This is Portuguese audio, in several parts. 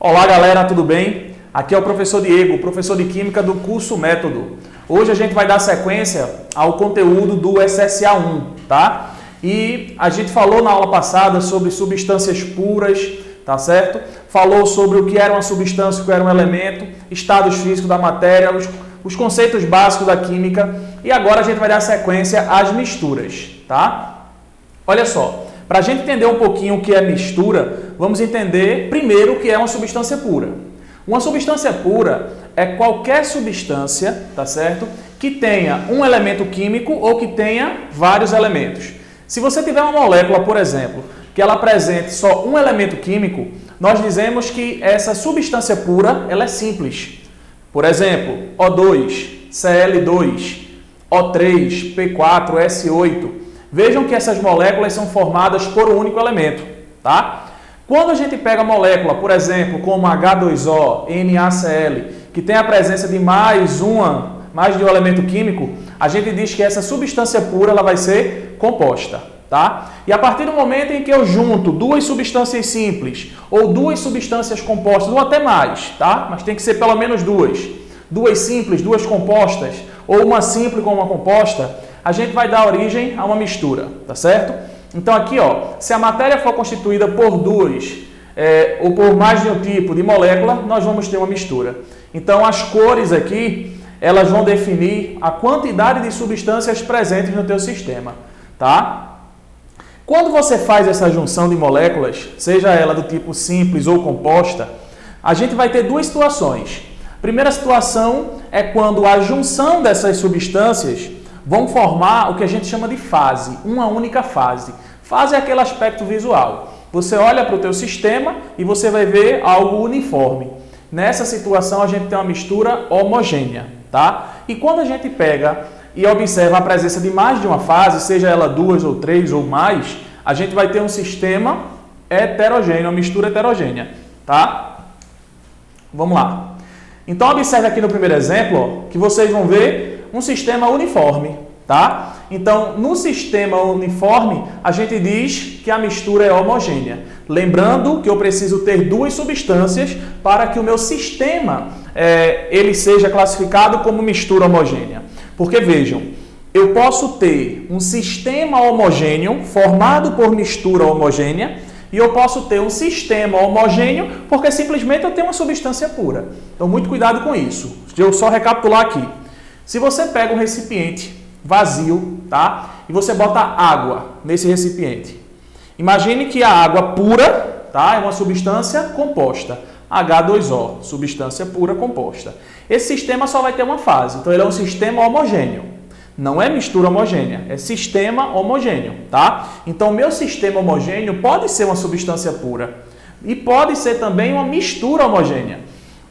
Olá galera, tudo bem? Aqui é o professor Diego, professor de Química do curso Método. Hoje a gente vai dar sequência ao conteúdo do SSA1, tá? E a gente falou na aula passada sobre substâncias puras, tá certo? Falou sobre o que era uma substância, o que era um elemento, estados físicos da matéria, os conceitos básicos da química. E agora a gente vai dar sequência às misturas, tá? Olha só. Para a gente entender um pouquinho o que é mistura, vamos entender primeiro o que é uma substância pura. Uma substância pura é qualquer substância, tá certo? Que tenha um elemento químico ou que tenha vários elementos. Se você tiver uma molécula, por exemplo, que ela apresente só um elemento químico, nós dizemos que essa substância pura ela é simples. Por exemplo, O2, Cl2, O3, P4, S8. Vejam que essas moléculas são formadas por um único elemento, tá? Quando a gente pega a molécula, por exemplo, como H2O, NaCl, que tem a presença de mais de um elemento químico, a gente diz que essa substância pura ela vai ser composta, tá? E a partir do momento em que eu junto duas substâncias simples, ou duas substâncias compostas, ou até mais, tá? Mas tem que ser pelo menos duas. Duas simples, duas compostas, ou uma simples com uma composta, a gente vai dar origem a uma mistura, tá certo? Então aqui, ó, se a matéria for constituída por duas ou por mais de um tipo de molécula, nós vamos ter uma mistura. Então as cores aqui, elas vão definir a quantidade de substâncias presentes no teu sistema, tá? Quando você faz essa junção de moléculas, seja ela do tipo simples ou composta, a gente vai ter duas situações. A primeira situação é quando a junção dessas substâncias vão formar o que a gente chama de fase, uma única fase. Fase é aquele aspecto visual. Você olha para o teu sistema e você vai ver algo uniforme. Nessa situação a gente tem uma mistura homogênea, tá? E quando a gente pega e observa a presença de mais de uma fase, seja ela duas ou três ou mais, a gente vai ter um sistema heterogêneo, uma mistura heterogênea, tá? Vamos lá. Então observe aqui no primeiro exemplo, ó, que vocês vão ver um sistema uniforme, tá? Então, no sistema uniforme, a gente diz que a mistura é homogênea. Lembrando que eu preciso ter duas substâncias para que o meu sistema ele seja classificado como mistura homogênea. Porque, vejam, eu posso ter um sistema homogêneo formado por mistura homogênea e eu posso ter um sistema homogêneo porque simplesmente eu tenho uma substância pura. Então, muito cuidado com isso. Deixa eu só recapitular aqui. Se você pega um recipiente vazio, tá? E você bota água nesse recipiente. Imagine que a água pura, tá? É uma substância composta. H2O, substância pura composta. Esse sistema só vai ter uma fase. Então, ele é um sistema homogêneo. Não é mistura homogênea, é sistema homogêneo, tá? Então, meu sistema homogêneo pode ser uma substância pura. E pode ser também uma mistura homogênea.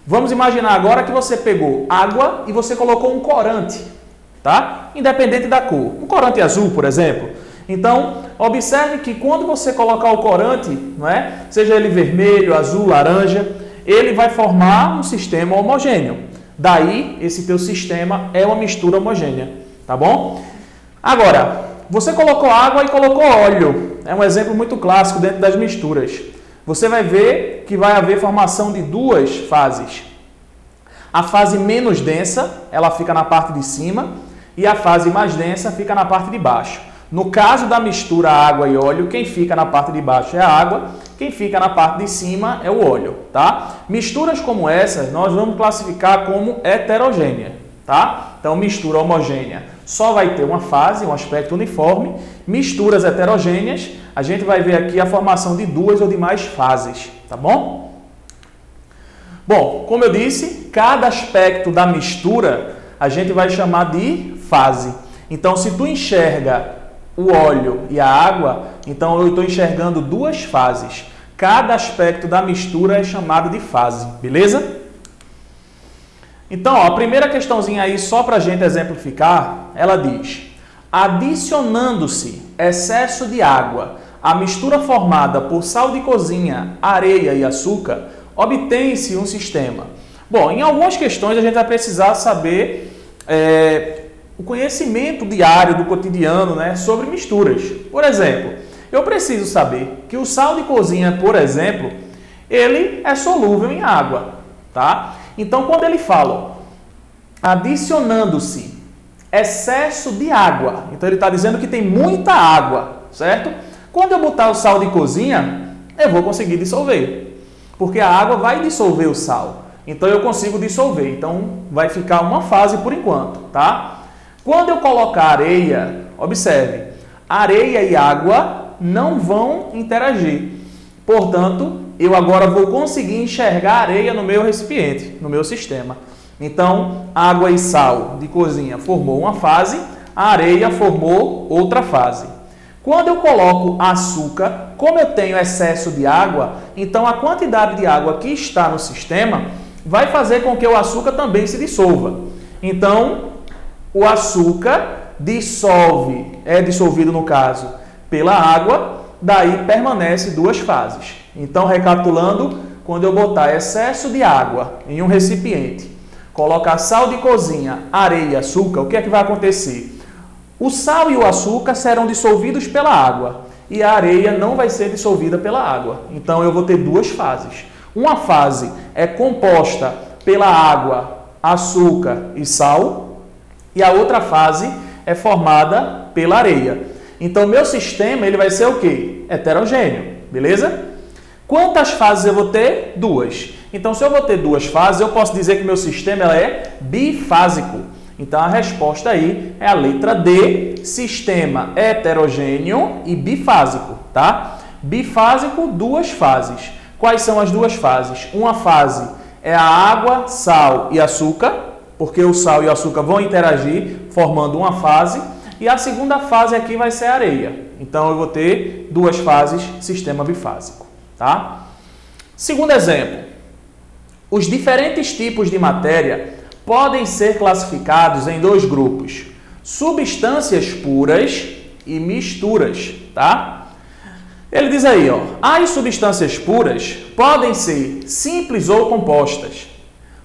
Vamos imaginar agora que você pegou água e você colocou um corante, tá? Independente da cor. Um corante azul, por exemplo. Então, observe que quando você colocar o corante, não é? Seja ele vermelho, azul, laranja, ele vai formar um sistema homogêneo. Daí, esse teu sistema é uma mistura homogênea, tá bom? Agora, você colocou água e colocou óleo. É um exemplo muito clássico dentro das misturas. Você vai ver que vai haver formação de duas fases. A fase menos densa, ela fica na parte de cima, e a fase mais densa fica na parte de baixo. No caso da mistura água e óleo, quem fica na parte de baixo é a água, quem fica na parte de cima é o óleo, tá? Misturas como essa, nós vamos classificar como heterogênea, tá? Então, mistura homogênea só vai ter uma fase, um aspecto uniforme. Misturas heterogêneas, a gente vai ver aqui a formação de duas ou de mais fases, tá bom? Bom, como eu disse, cada aspecto da mistura a gente vai chamar de fase. Então, se tu enxerga o óleo e a água, então eu estou enxergando duas fases. Cada aspecto da mistura é chamado de fase, beleza? Então, ó, a primeira questãozinha aí, só para a gente exemplificar, ela diz: adicionando-se excesso de água à mistura formada por sal de cozinha, areia e açúcar, obtém-se um sistema. Bom, em algumas questões a gente vai precisar saber o conhecimento diário do cotidiano, né, sobre misturas. Por exemplo, eu preciso saber que o sal de cozinha, por exemplo, ele é solúvel em água, tá? Então, quando ele fala, adicionando-se excesso de água, então ele está dizendo que tem muita água, certo? Quando eu botar o sal de cozinha, eu vou conseguir dissolver, porque a água vai dissolver o sal. Então, eu consigo dissolver. Então, vai ficar uma fase por enquanto, tá? Quando eu colocar areia, observe, areia e água não vão interagir. Portanto, eu agora vou conseguir enxergar areia no meu recipiente, no meu sistema. Então, água e sal de cozinha formou uma fase, a areia formou outra fase. Quando eu coloco açúcar, como eu tenho excesso de água, então a quantidade de água que está no sistema vai fazer com que o açúcar também se dissolva. Então, o açúcar é dissolvido no caso pela água, daí permanece duas fases. Então, recapitulando, quando eu botar excesso de água em um recipiente, colocar sal de cozinha, areia e açúcar, o que é que vai acontecer? O sal e o açúcar serão dissolvidos pela água e a areia não vai ser dissolvida pela água. Então, eu vou ter duas fases. Uma fase é composta pela água, açúcar e sal, e a outra fase é formada pela areia. Então, meu sistema ele vai ser o quê? Heterogêneo, beleza? Quantas fases eu vou ter? Duas. Então, se eu vou ter duas fases, eu posso dizer que meu sistema ela é bifásico. Então, a resposta aí é a letra D, sistema heterogêneo e bifásico, tá? Bifásico, duas fases. Quais são as duas fases? Uma fase é a água, sal e açúcar, porque o sal e o açúcar vão interagir, formando uma fase. E a segunda fase aqui vai ser a areia. Então, eu vou ter duas fases, sistema bifásico, tá? Segundo exemplo. Os diferentes tipos de matéria podem ser classificados em dois grupos. Substâncias puras e misturas, tá? Ele diz aí, ó, as substâncias puras podem ser simples ou compostas.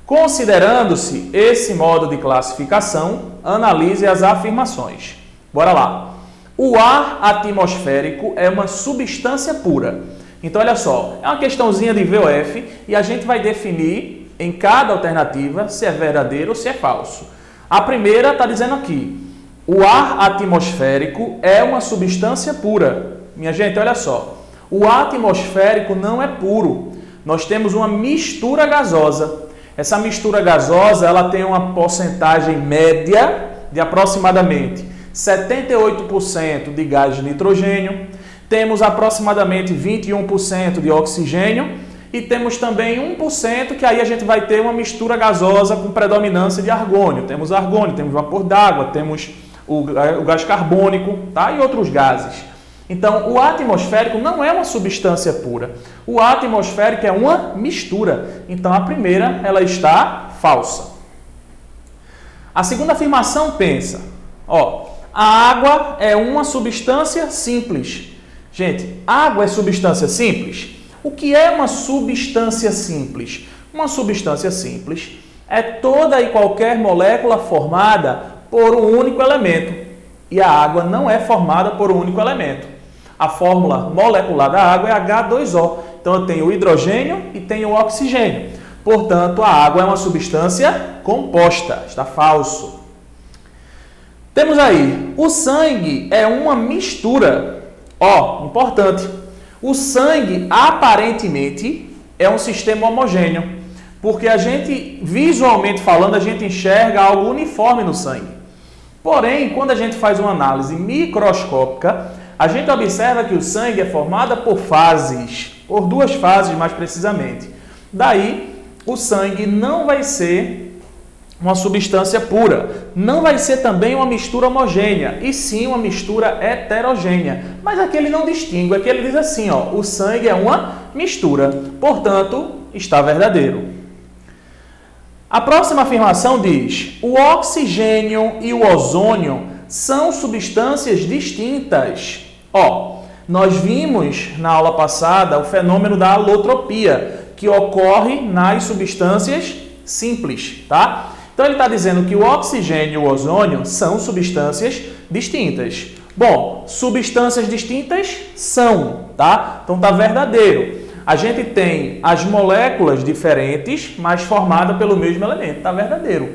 Considerando-se esse modo de classificação, analise as afirmações. Bora lá. O ar atmosférico é uma substância pura. Então, olha só, é uma questãozinha de VOF e a gente vai definir em cada alternativa se é verdadeiro ou se é falso. A primeira está dizendo aqui, o ar atmosférico é uma substância pura. Minha gente, olha só, o ar atmosférico não é puro. Nós temos uma mistura gasosa. Essa mistura gasosa ela tem uma porcentagem média de aproximadamente 78% de gás de nitrogênio, temos aproximadamente 21% de oxigênio e temos também 1% que aí a gente vai ter uma mistura gasosa com predominância de argônio. Temos argônio, temos vapor d'água, temos o gás carbônico, tá? E outros gases. Então, o ar atmosférico não é uma substância pura. O ar atmosférico é uma mistura. Então, a primeira, ela está falsa. A segunda afirmação pensa, ó, a água é uma substância simples. Gente, água é substância simples? O que é uma substância simples? Uma substância simples é toda e qualquer molécula formada por um único elemento. E a água não é formada por um único elemento. A fórmula molecular da água é H2O. Então, eu tenho o hidrogênio e tenho o oxigênio. Portanto, a água é uma substância composta. Está falso. Temos aí, o sangue é uma mistura. Ó, importante. O sangue, aparentemente, é um sistema homogêneo. Porque a gente, visualmente falando, a gente enxerga algo uniforme no sangue. Porém, quando a gente faz uma análise microscópica, a gente observa que o sangue é formado por fases, por duas fases mais precisamente. Daí, o sangue não vai ser uma substância pura, não vai ser também uma mistura homogênea, e sim uma mistura heterogênea. Mas aqui ele não distingue, aqui ele diz assim, ó, o sangue é uma mistura, portanto, está verdadeiro. A próxima afirmação diz, o oxigênio e o ozônio são substâncias distintas. Ó, nós vimos na aula passada o fenômeno da alotropia, que ocorre nas substâncias simples, tá? Então, ele está dizendo que o oxigênio e o ozônio são substâncias distintas. Bom, substâncias distintas são, tá? Então, está verdadeiro. a gente tem as moléculas diferentes, mas formadas pelo mesmo elemento. Está verdadeiro.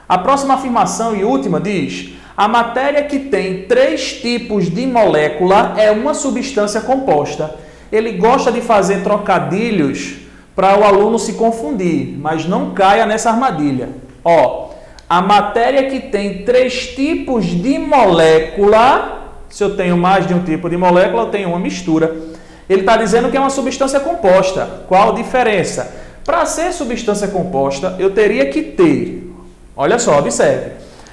A próxima afirmação e última diz: a matéria que tem 3 tipos de molécula é uma substância composta. Ele gosta de fazer trocadilhos para o aluno se confundir, mas não caia nessa armadilha. Ó, a matéria que tem 3 tipos de molécula, se eu tenho mais de um tipo de molécula, eu tenho uma mistura. Ele está dizendo que é uma substância composta. Qual a diferença? Para ser substância composta, eu teria que ter, olha só, observe.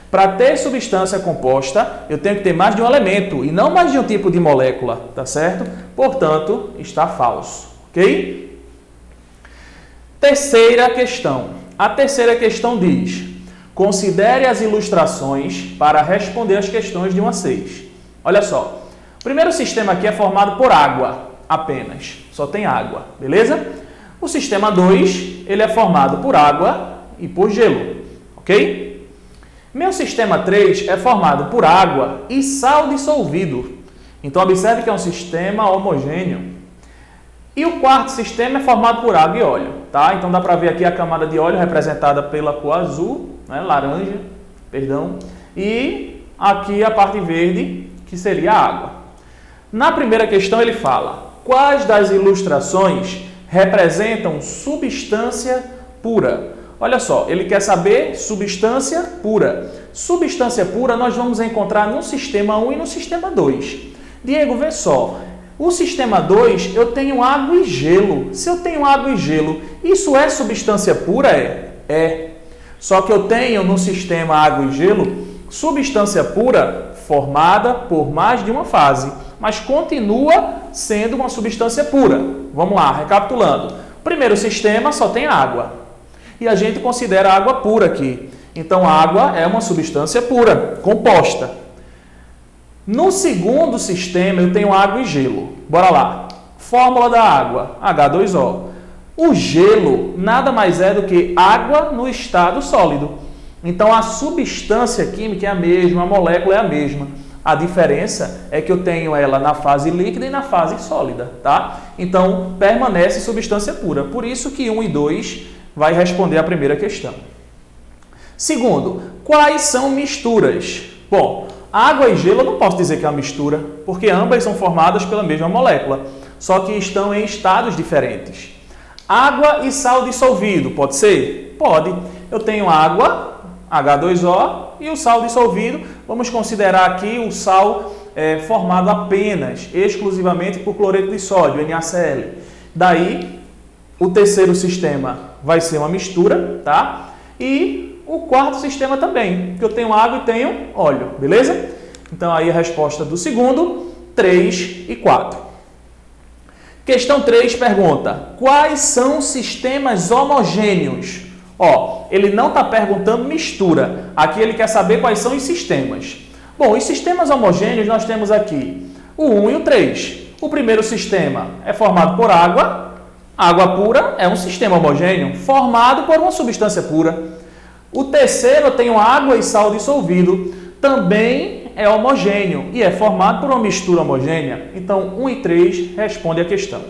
Para ter substância composta, eu tenho que ter mais de um elemento e não mais de um tipo de molécula, tá certo? Portanto, está falso, ok? Terceira questão. A terceira questão diz: considere as ilustrações para responder as questões de 1 a 6. Olha só, o primeiro sistema aqui é formado por água apenas, só tem água, beleza? O sistema 2, ele é formado por água e por gelo, ok? Meu sistema 3 é formado por água e sal dissolvido. Então, observe que é um sistema homogêneo. E o quarto sistema é formado por água e óleo, tá? Então, dá para ver aqui a camada de óleo representada pela cor azul, né? Laranja, perdão. E aqui a parte verde, que seria a água. Na primeira questão, ele fala: quais das ilustrações representam substância pura? Olha só, ele quer saber substância pura. Substância pura nós vamos encontrar no sistema 1 e no sistema 2. Diego, vê só. O sistema 2, eu tenho água e gelo. Se eu tenho água e gelo, isso é substância pura? É. Só que eu tenho no sistema água e gelo substância pura formada por mais de uma fase, mas continua sendo uma substância pura. Vamos lá, recapitulando. Primeiro sistema só tem água. E a gente considera a água pura aqui. Então, a água é uma substância pura, composta. No segundo sistema, eu tenho água e gelo. Bora lá. Fórmula da água, H2O. O gelo nada mais é do que água no estado sólido. Então, a substância química é a mesma, a molécula é a mesma. A diferença é que eu tenho ela na fase líquida e na fase sólida, tá? Então, permanece substância pura. Por isso que 1 e 2 vai responder a primeira questão. Segundo, quais são misturas? Bom, água e gelo eu não posso dizer que é uma mistura, porque ambas são formadas pela mesma molécula, só que estão em estados diferentes. Água e sal dissolvido, pode ser? Pode. Eu tenho água, H2O, e o sal dissolvido. Vamos considerar aqui o sal formado apenas, exclusivamente por cloreto de sódio, NaCl. Daí, o terceiro sistema vai ser uma mistura, tá? E o quarto sistema também, que eu tenho água e tenho óleo, beleza? Então, aí a resposta do segundo, 3 e 4. Questão 3 pergunta: quais são sistemas homogêneos? Ó, ele não está perguntando mistura. Aqui ele quer saber quais são os sistemas. Bom, os sistemas homogêneos nós temos aqui o 1 e o 3. O primeiro sistema é formado por água. Água pura é um sistema homogêneo formado por uma substância pura. O terceiro eu tenho água e sal dissolvido. Também é homogêneo e é formado por uma mistura homogênea. Então, 1 e 3 responde a questão.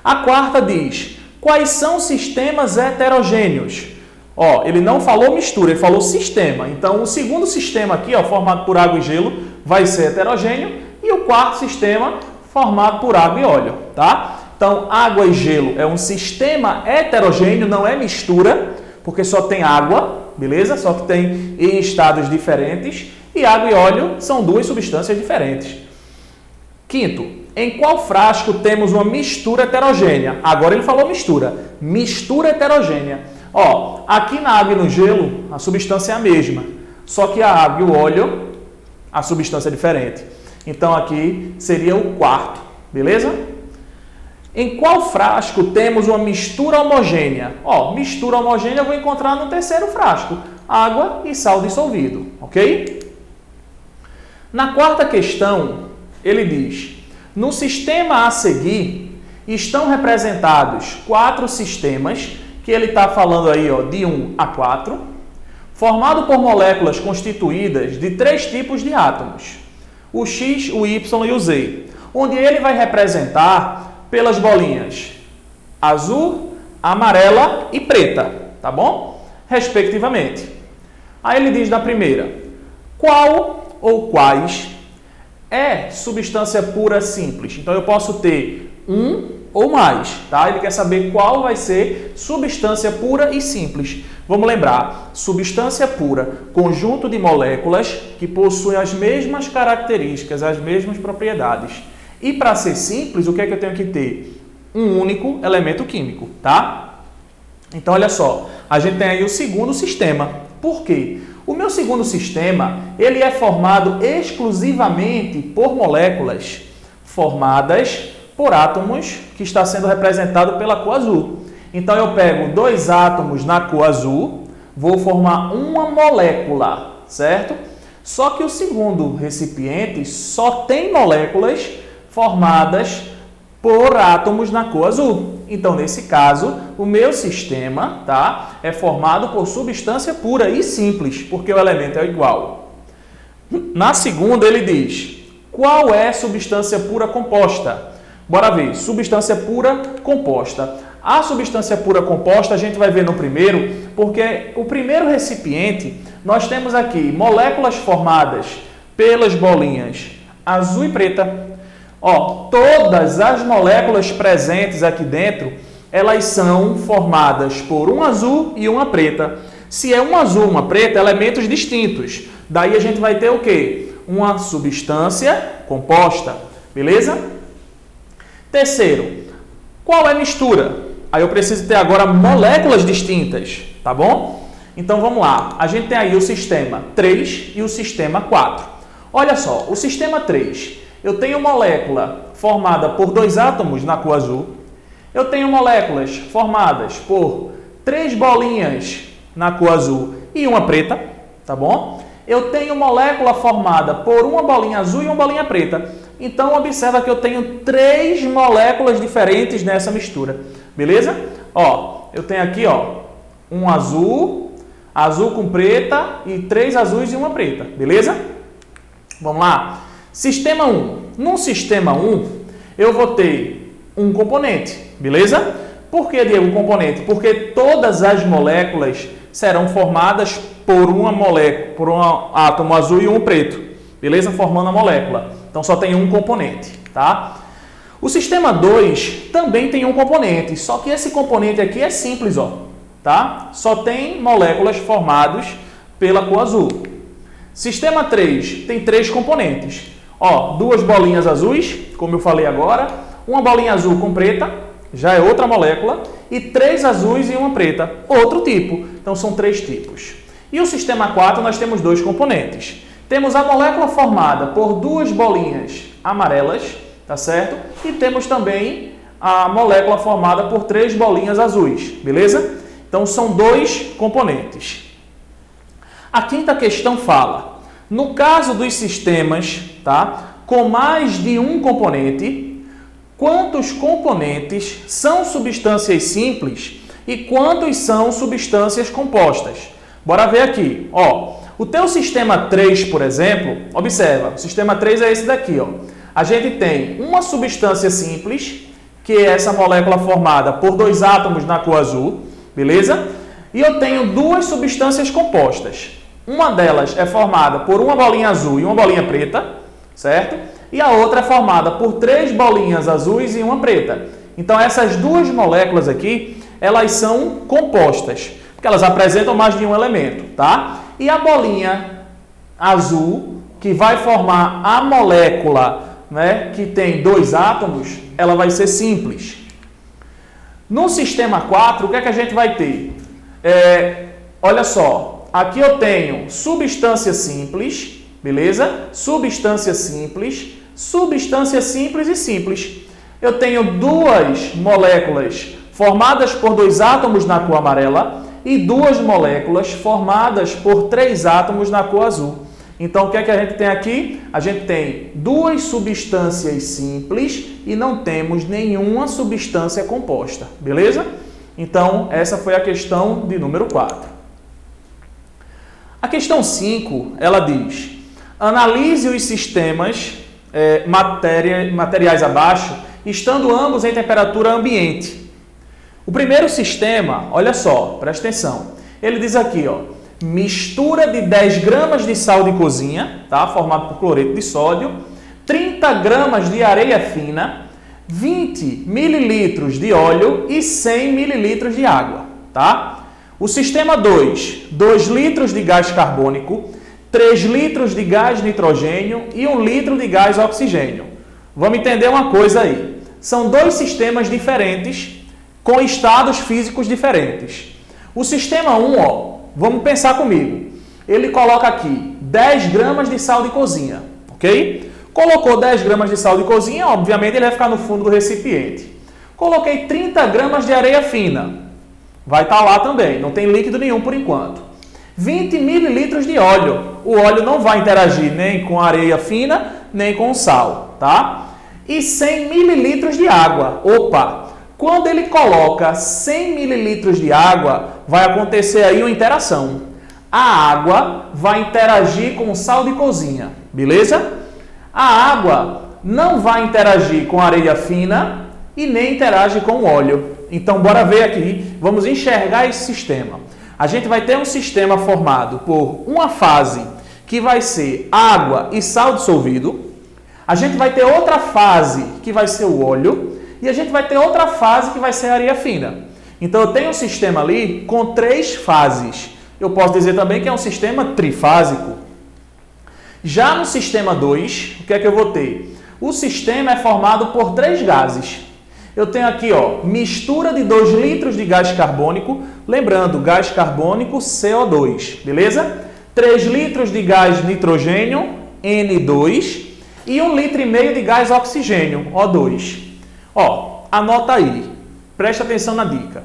A quarta diz: quais são sistemas heterogêneos? Ó, ele não falou mistura, ele falou sistema. Então, o segundo sistema aqui, ó, formado por água e gelo, vai ser heterogêneo. E o quarto sistema, formado por água e óleo, tá? Então, água e gelo é um sistema heterogêneo, não é mistura, porque só tem água, beleza? Só que tem em estados diferentes. E água e óleo são duas substâncias diferentes. Quinto, em qual frasco temos uma mistura heterogênea? Agora ele falou mistura. Mistura heterogênea. Ó, aqui na água e no gelo, a substância é a mesma. Só que a água e o óleo, a substância é diferente. Então, aqui seria o quarto, beleza? Em qual frasco temos uma mistura homogênea? Ó, mistura homogênea eu vou encontrar no terceiro frasco. Água e sal dissolvido, ok? Na quarta questão, ele diz: no sistema a seguir, estão representados 4 sistemas, que ele está falando aí, ó, de 1 a 4, formado por moléculas constituídas de 3 tipos de átomos, o X, o Y e o Z, onde ele vai representar pelas bolinhas azul, amarela e preta, tá bom? Respectivamente. Aí ele diz na primeira, qual ou quais é substância pura simples? Então eu posso ter um ou mais, tá? Ele quer saber qual vai ser substância pura e simples. Vamos lembrar, substância pura, conjunto de moléculas que possuem as mesmas características, as mesmas propriedades. E para ser simples, o que é que eu tenho que ter? Um único elemento químico, tá? Então, olha só, a gente tem aí o segundo sistema. Por quê? O meu segundo sistema, ele é formado exclusivamente por moléculas formadas por átomos que está sendo representado pela cor azul. Então, eu pego dois átomos na cor azul, vou formar uma molécula, certo? Só que o segundo recipiente só tem moléculas formadas por átomos na cor azul. Então, nesse caso, o meu sistema, tá, é formado por substância pura e simples, porque o elemento é igual. Na segunda, ele diz, qual é substância pura composta? Bora ver, substância pura composta. A substância pura composta a gente vai ver no primeiro, porque o primeiro recipiente, nós temos aqui moléculas formadas pelas bolinhas azul e preta. Ó, todas as moléculas presentes aqui dentro, elas são formadas por um azul e uma preta. Se é um azul e uma preta, elementos distintos. Daí a gente vai ter o quê? Uma substância composta, beleza? Terceiro, qual é a mistura? Aí eu preciso ter agora moléculas distintas, tá bom? Então vamos lá, a gente tem aí o sistema 3 e o sistema 4. Olha só, o sistema 3, eu tenho molécula formada por dois átomos na cor azul, eu tenho moléculas formadas por 3 bolinhas na cor azul e uma preta, tá bom? Eu tenho molécula formada por uma bolinha azul e uma bolinha preta. Então, observa que eu tenho 3 moléculas diferentes nessa mistura. Beleza? Ó, eu tenho aqui, ó, um azul, azul com preta e 3 azuis e uma preta. Beleza? Vamos lá. Sistema 1. No sistema 1, eu vou ter um componente. Beleza? Por que, Diego, um componente? Porque todas as moléculas serão formadas por uma molécula, por um átomo azul e um preto. Beleza? Formando a molécula. Então, só tem um componente, tá? O sistema 2 também tem um componente, só que esse componente aqui é simples, ó, tá? Só tem moléculas formadas pela cor azul. Sistema 3 tem 3 componentes. Ó, 2 bolinhas azuis, como eu falei agora, uma bolinha azul com preta, já é outra molécula, e 3 azuis e uma preta, outro tipo. Então, são 3 tipos. E o sistema 4 nós temos 2 componentes. Temos a molécula formada por 2 bolinhas amarelas, tá certo? E temos também a molécula formada por 3 bolinhas azuis, beleza? Então, são 2 componentes. A quinta questão fala, no caso dos sistemas, tá, com mais de um componente, quantos componentes são substâncias simples e quantos são substâncias compostas? Bora ver aqui, ó. O teu sistema 3, por exemplo, observa, o sistema 3 é esse daqui, ó. A gente tem uma substância simples, que é essa molécula formada por 2 átomos na cor azul, beleza? E eu tenho 2 substâncias compostas. Uma delas é formada por uma bolinha azul e uma bolinha preta, certo? E a outra é formada por 3 bolinhas azuis e uma preta. Então, essas 2 moléculas aqui, elas são compostas, porque elas apresentam mais de um elemento, tá? E a bolinha azul, que vai formar a molécula, né, que tem 2 átomos, ela vai ser simples. No sistema 4, o que é que a gente vai ter? Olha só, aqui eu tenho substância simples, beleza? Substância simples e simples. Eu tenho 2 moléculas formadas por 2 átomos na cor amarela e 2 moléculas formadas por 3 átomos na cor azul. Então, o que é que a gente tem aqui? A gente tem 2 substâncias simples e não temos nenhuma substância composta, beleza? Então, essa foi a questão de número 4. A questão 5, ela diz, analise os sistemas materiais abaixo estando ambos em temperatura ambiente. O primeiro sistema, olha só, presta atenção, ele diz aqui, ó, mistura de 10 gramas de sal de cozinha, tá? Formado por cloreto de sódio, 30 gramas de areia fina, 20 mililitros de óleo e 100 mililitros de água, tá? O sistema 2, 2 litros de gás carbônico, 3 litros de gás nitrogênio e 1 litro de gás oxigênio. Vamos entender uma coisa aí. São dois sistemas diferentes com estados físicos diferentes. O sistema 1, ó, vamos pensar comigo. Ele coloca aqui 10 gramas de sal de cozinha, ok? Colocou 10 gramas de sal de cozinha, obviamente ele vai ficar no fundo do recipiente. Coloquei 30 gramas de areia fina. Vai estar lá também, não tem líquido nenhum por enquanto. 20 mililitros de óleo. O óleo não vai interagir nem com a areia fina, nem com o sal, tá? E 100 mililitros de água. Opa! Quando ele coloca 100 mililitros de água, vai acontecer aí uma interação. A água vai interagir com o sal de cozinha, beleza? A água não vai interagir com a areia fina e nem interage com o óleo. Então, bora ver aqui, vamos enxergar esse sistema. A gente vai ter um sistema formado por uma fase que vai ser água e sal dissolvido. A gente vai ter outra fase que vai ser o óleo. E a gente vai ter outra fase que vai ser a areia fina. Então, eu tenho um sistema ali com 3 fases. Eu posso dizer também que é um sistema trifásico. Já no sistema 2, o que é que eu vou ter? O sistema é formado por 3 gases. Eu tenho aqui, ó, mistura de 2 litros de gás carbônico. Lembrando, gás carbônico CO2, beleza? 3 litros de gás nitrogênio, N2. E 1,5 litro de gás oxigênio, O2. Ó, anota aí. Presta atenção na dica.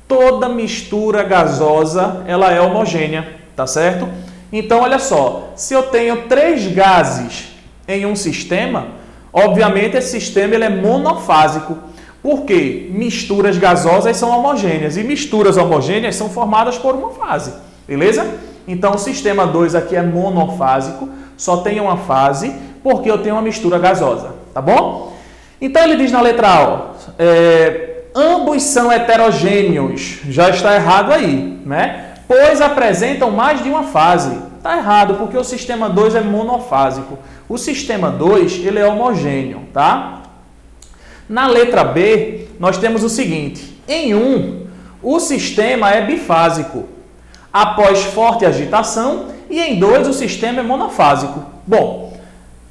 Toda mistura gasosa, ela é homogênea, tá certo? Então, olha só. Se eu tenho 3 gases em um sistema, obviamente esse sistema ele é monofásico. Porque misturas gasosas são homogêneas e misturas homogêneas são formadas por uma fase, beleza? Então, o sistema 2 aqui é monofásico, só tem uma fase, porque eu tenho uma mistura gasosa, tá bom? Então, ele diz na letra A, ó, ambos são heterogêneos, já está errado aí, né? Pois apresentam mais de uma fase. Está errado, porque o sistema 2 é monofásico. O sistema 2, ele é homogêneo, tá? Na letra B, nós temos o seguinte. Em 1, o sistema é bifásico, após forte agitação, e em 2, o sistema é monofásico. Bom,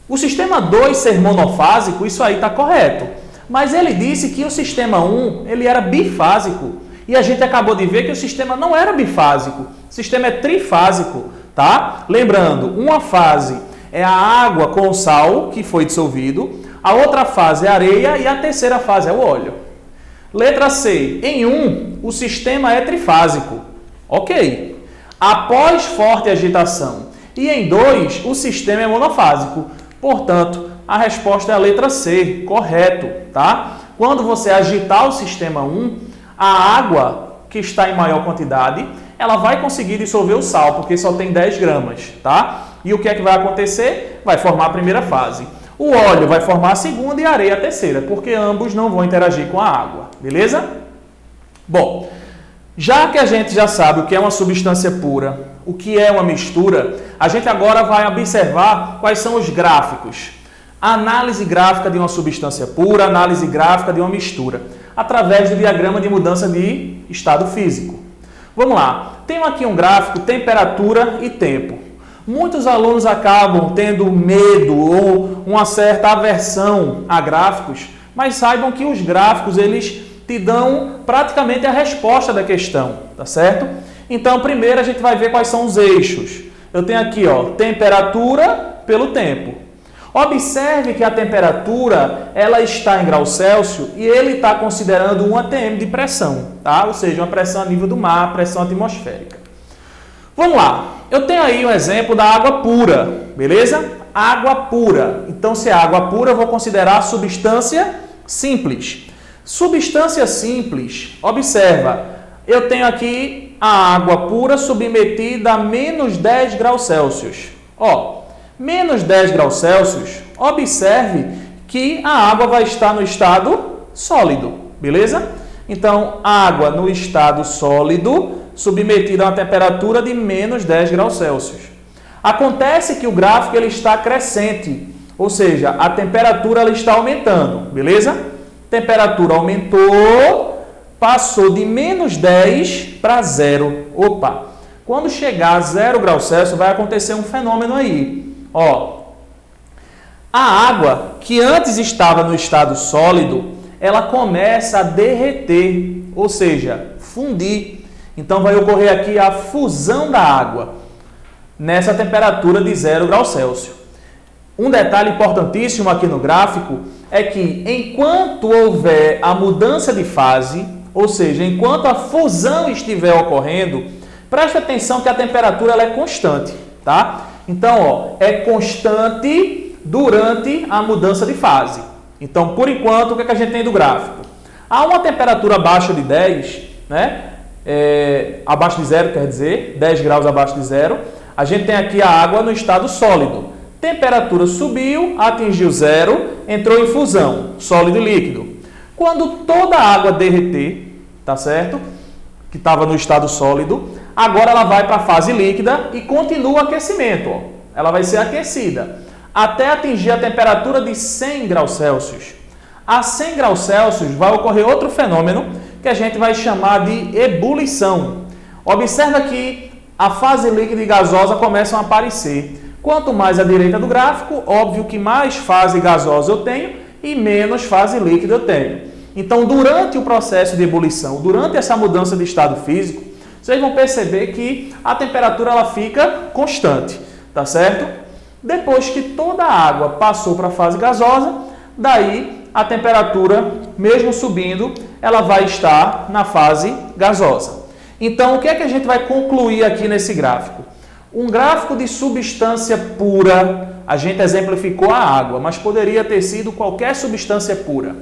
o sistema 2 ser monofásico, isso aí está correto. Mas ele disse que o sistema 1, ele era bifásico. E a gente acabou de ver que o sistema não era bifásico. O sistema é trifásico, tá? Lembrando, uma fase é a água com o sal que foi dissolvido. A outra fase é a areia e a terceira fase é o óleo. Letra C. Em 1, o sistema é trifásico. Ok. Após forte agitação. E em 2, o sistema é monofásico. Portanto, a resposta é a letra C. Correto, tá? Quando você agitar o sistema 1, a água que está em maior quantidade, ela vai conseguir dissolver o sal, porque só tem 10 gramas, tá? E o que é que vai acontecer? Vai formar a primeira fase. O óleo vai formar a segunda e a areia a terceira, porque ambos não vão interagir com a água, beleza? Bom, já que a gente já sabe o que é uma substância pura, o que é uma mistura, a gente agora vai observar quais são os gráficos. Análise gráfica de uma substância pura, análise gráfica de uma mistura, através do diagrama de mudança de estado físico. Vamos lá, tenho aqui um gráfico, temperatura e tempo. Muitos alunos acabam tendo medo ou uma certa aversão a gráficos, mas saibam que os gráficos eles te dão praticamente a resposta da questão, tá certo? Então, primeiro a gente vai ver quais são os eixos. Eu tenho aqui, ó, temperatura pelo tempo. Observe que a temperatura ela está em graus Celsius e ele está considerando 1 atm de pressão, tá? Ou seja, uma pressão a nível do mar, pressão atmosférica. Vamos lá, eu tenho aí um exemplo da água pura, beleza? Água pura. Então, se é água pura, eu vou considerar substância simples. Substância simples, observa, eu tenho aqui a água pura submetida a menos 10 graus Celsius. Ó, menos 10 graus Celsius, observe que a água vai estar no estado sólido, beleza? Então, água no estado sólido, submetida a uma temperatura de menos 10 graus Celsius. Acontece que o gráfico ele está crescente, ou seja, a temperatura ela está aumentando, beleza? Temperatura aumentou, passou de menos 10 para 0. Opa! Quando chegar a 0 graus Celsius, vai acontecer um fenômeno aí. Ó, a água, que antes estava no estado sólido, ela começa a derreter, ou seja, fundir. Então, vai ocorrer aqui a fusão da água nessa temperatura de 0 graus Celsius. Um detalhe importantíssimo aqui no gráfico é que, enquanto houver a mudança de fase, ou seja, enquanto a fusão estiver ocorrendo, preste atenção que a temperatura ela é constante, tá? Então, ó, é constante durante a mudança de fase. Então, por enquanto, o que a gente tem do gráfico? Há uma temperatura abaixo de 10, né? Abaixo de 0, quer dizer, 10 graus abaixo de 0. A gente tem aqui a água no estado sólido. Temperatura subiu, atingiu 0, entrou em fusão, sólido e líquido. Quando toda a água derreter, tá certo? Que estava no estado sólido, agora ela vai para a fase líquida e continua o aquecimento. Ó. Ela vai ser aquecida até atingir a temperatura de 100 graus Celsius. A 100 graus Celsius vai ocorrer outro fenômeno que a gente vai chamar de ebulição. Observa que a fase líquida e gasosa começam a aparecer. Quanto mais à direita do gráfico, óbvio que mais fase gasosa eu tenho e menos fase líquida eu tenho. Então, durante o processo de ebulição, durante essa mudança de estado físico, vocês vão perceber que a temperatura ela fica constante, tá certo? Depois que toda a água passou para a fase gasosa, daí a temperatura, mesmo subindo, ela vai estar na fase gasosa. Então, o que é que a gente vai concluir aqui nesse gráfico? Um gráfico de substância pura, a gente exemplificou a água, mas poderia ter sido qualquer substância pura.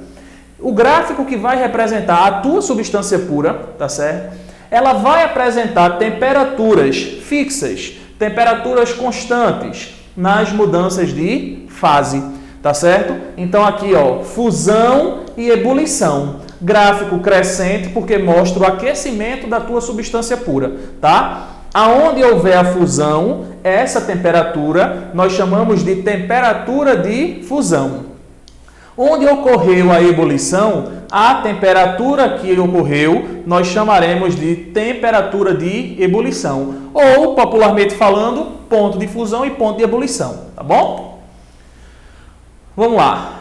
O gráfico que vai representar a tua substância pura, tá certo? Ela vai apresentar temperaturas fixas, temperaturas constantes nas mudanças de fase, tá certo? Então aqui, ó, fusão e ebulição. Gráfico crescente porque mostra o aquecimento da tua substância pura, tá? Aonde houver a fusão, essa temperatura nós chamamos de temperatura de fusão. Onde ocorreu a ebulição, a temperatura que ocorreu, nós chamaremos de temperatura de ebulição. Ou, popularmente falando, ponto de fusão e ponto de ebulição. Tá bom? Vamos lá.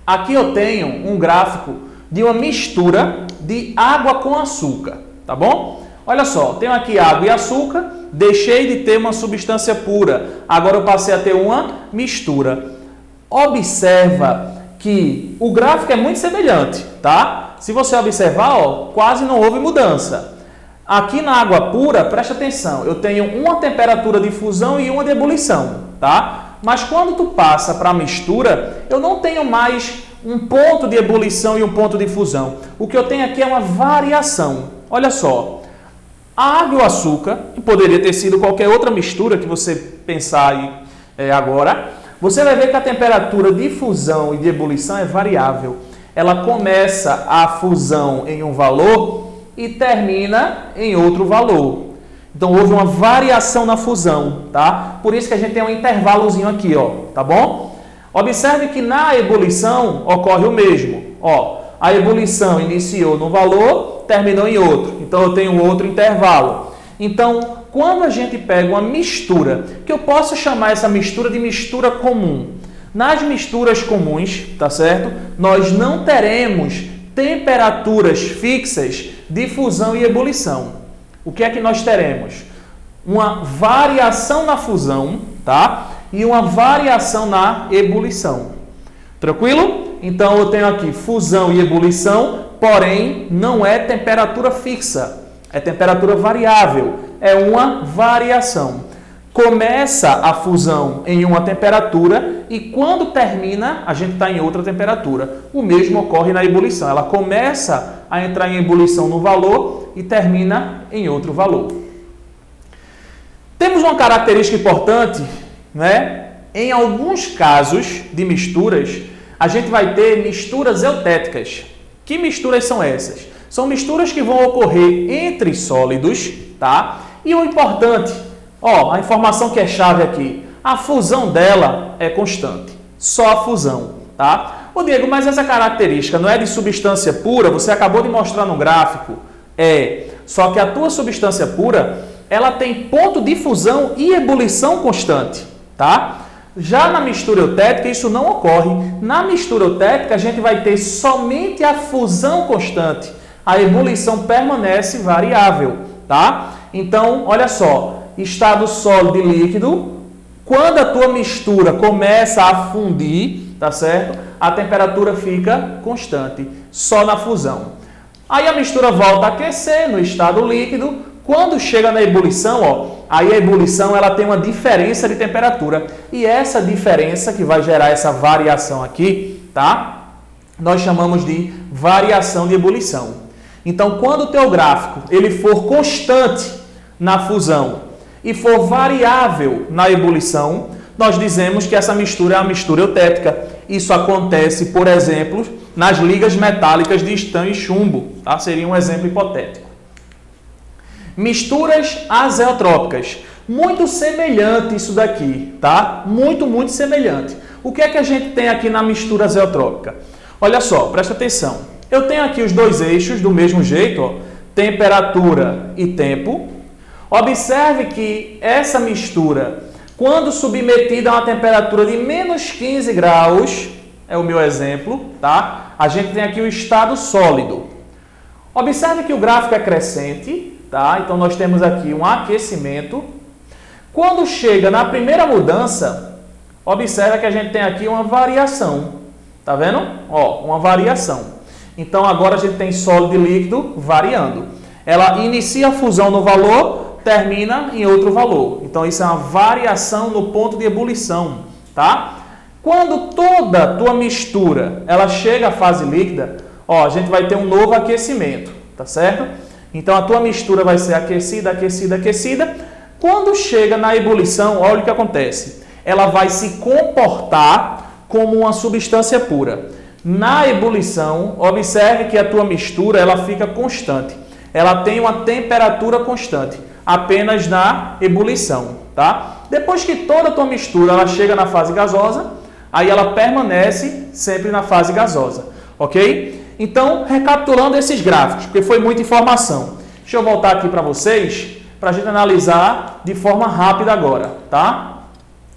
Aqui eu tenho um gráfico de uma mistura de água com açúcar. Tá bom? Olha só, tenho aqui água e açúcar, deixei de ter uma substância pura, agora eu passei a ter uma mistura. Observa que o gráfico é muito semelhante, tá? Se você observar, ó, quase não houve mudança. Aqui na água pura, presta atenção, eu tenho uma temperatura de fusão e uma de ebulição, tá? Mas quando tu passa para a mistura, eu não tenho mais um ponto de ebulição e um ponto de fusão. O que eu tenho aqui é uma variação. Olha só. A água e o açúcar, que poderia ter sido qualquer outra mistura que você pensar aí agora, você vai ver que a temperatura de fusão e de ebulição é variável. Ela começa a fusão em um valor e termina em outro valor. Então, houve uma variação na fusão, tá? Por isso que a gente tem um intervalozinho aqui, ó, tá bom? Observe que na ebulição ocorre o mesmo, ó. A ebulição iniciou num valor, terminou em outro. Então, eu tenho outro intervalo. Então, quando a gente pega uma mistura, que eu posso chamar essa mistura de mistura comum. Nas misturas comuns, tá certo? Nós não teremos temperaturas fixas de fusão e ebulição. O que é que nós teremos? Uma variação na fusão, tá? E uma variação na ebulição. Tranquilo? Então, eu tenho aqui fusão e ebulição, porém, não é temperatura fixa. É temperatura variável. É uma variação. Começa a fusão em uma temperatura e quando termina, a gente está em outra temperatura. O mesmo ocorre na ebulição. Ela começa a entrar em ebulição no valor e termina em outro valor. Temos uma característica importante né? Em alguns casos de misturas, a gente vai ter misturas eutéticas. Que misturas são essas? São misturas que vão ocorrer entre sólidos, tá? E o importante, ó, a informação que é chave aqui, a fusão dela é constante. Só a fusão, tá? Ô Diego, mas essa característica não é de substância pura? Você acabou de mostrar no gráfico. É, só que a tua substância pura, ela tem ponto de fusão e ebulição constante, tá? Já na mistura eutética, isso não ocorre. Na mistura eutética, a gente vai ter somente a fusão constante. A ebulição permanece variável, tá? Então, olha só, estado sólido e líquido, quando a tua mistura começa a fundir, tá certo? A temperatura fica constante, só na fusão. Aí a mistura volta a aquecer no estado líquido. Quando chega na ebulição, ó, aí a ebulição ela tem uma diferença de temperatura. E essa diferença que vai gerar essa variação aqui, tá? Nós chamamos de variação de ebulição. Então, quando o teu gráfico ele for constante na fusão e for variável na ebulição, nós dizemos que essa mistura é uma mistura eutética. Isso acontece, por exemplo, nas ligas metálicas de estanho e chumbo, tá? Seria um exemplo hipotético. Misturas azeotrópicas. Muito semelhante isso daqui, tá? Muito semelhante. O que é que a gente tem aqui na mistura azeotrópica? Olha só, presta atenção. Eu tenho aqui os dois eixos do mesmo jeito, ó, temperatura e tempo. Observe que essa mistura, quando submetida a uma temperatura de menos 15 graus, é o meu exemplo, tá? A gente tem aqui o estado sólido. Observe que o gráfico é crescente, tá? Então, nós temos aqui um aquecimento. Quando chega na primeira mudança, observa que a gente tem aqui uma variação. Tá vendo? Ó, uma variação. Então, agora a gente tem sólido e líquido variando. Ela inicia a fusão no valor, termina em outro valor. Então, isso é uma variação no ponto de ebulição, tá? Quando toda a tua mistura ela chega à fase líquida, ó, a gente vai ter um novo aquecimento, tá certo? Então, a tua mistura vai ser aquecida, aquecida, aquecida. Quando chega na ebulição, olha o que acontece. Ela vai se comportar como uma substância pura. Na ebulição, observe que a tua mistura ela fica constante. Ela tem uma temperatura constante, apenas na ebulição, tá? Depois que toda a tua mistura ela chega na fase gasosa, aí ela permanece sempre na fase gasosa, ok? Então, recapitulando esses gráficos, porque foi muita informação. Deixa eu voltar aqui para vocês, para a gente analisar de forma rápida agora, tá?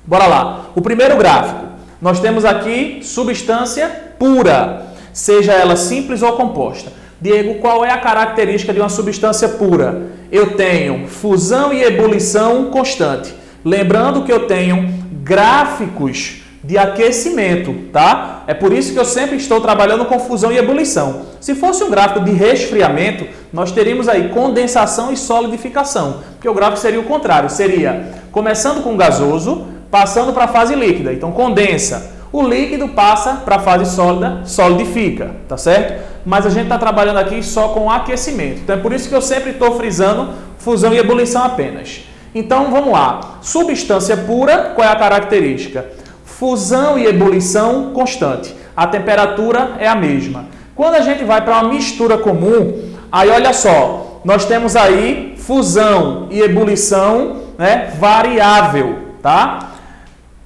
Bora lá. O primeiro gráfico, nós temos aqui substância pura, seja ela simples ou composta. Diego, qual é a característica de uma substância pura? Eu tenho fusão e ebulição constante. Lembrando que eu tenho gráficos de aquecimento, tá? É por isso que eu sempre estou trabalhando com fusão e ebulição. Se fosse um gráfico de resfriamento, nós teríamos aí condensação e solidificação, porque o gráfico seria o contrário, seria começando com gasoso, passando para a fase líquida. Então, condensa. O líquido passa para a fase sólida, solidifica, tá certo? Mas a gente está trabalhando aqui só com aquecimento. Então, é por isso que eu sempre estou frisando fusão e ebulição apenas. Então, vamos lá. Substância pura, qual é a característica? Fusão e ebulição constante. A temperatura é a mesma. Quando a gente vai para uma mistura comum, aí olha só, nós temos aí fusão e ebulição, né, variável, tá?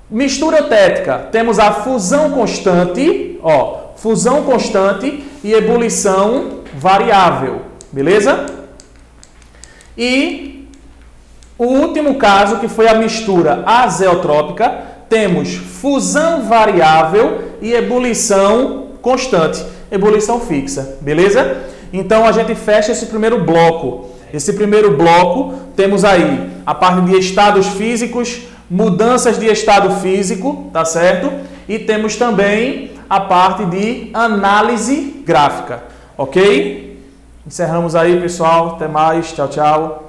Mistura eutética, temos a fusão constante, ó, fusão constante e ebulição variável, beleza? E o último caso, que foi a mistura azeotrópica, temos fusão variável e ebulição constante, ebulição fixa, beleza? Então, a gente fecha esse primeiro bloco. Esse primeiro bloco, temos aí a parte de estados físicos, mudanças de estado físico, tá certo? E temos também a parte de análise gráfica, ok? Encerramos aí, pessoal. Até mais. Tchau, tchau.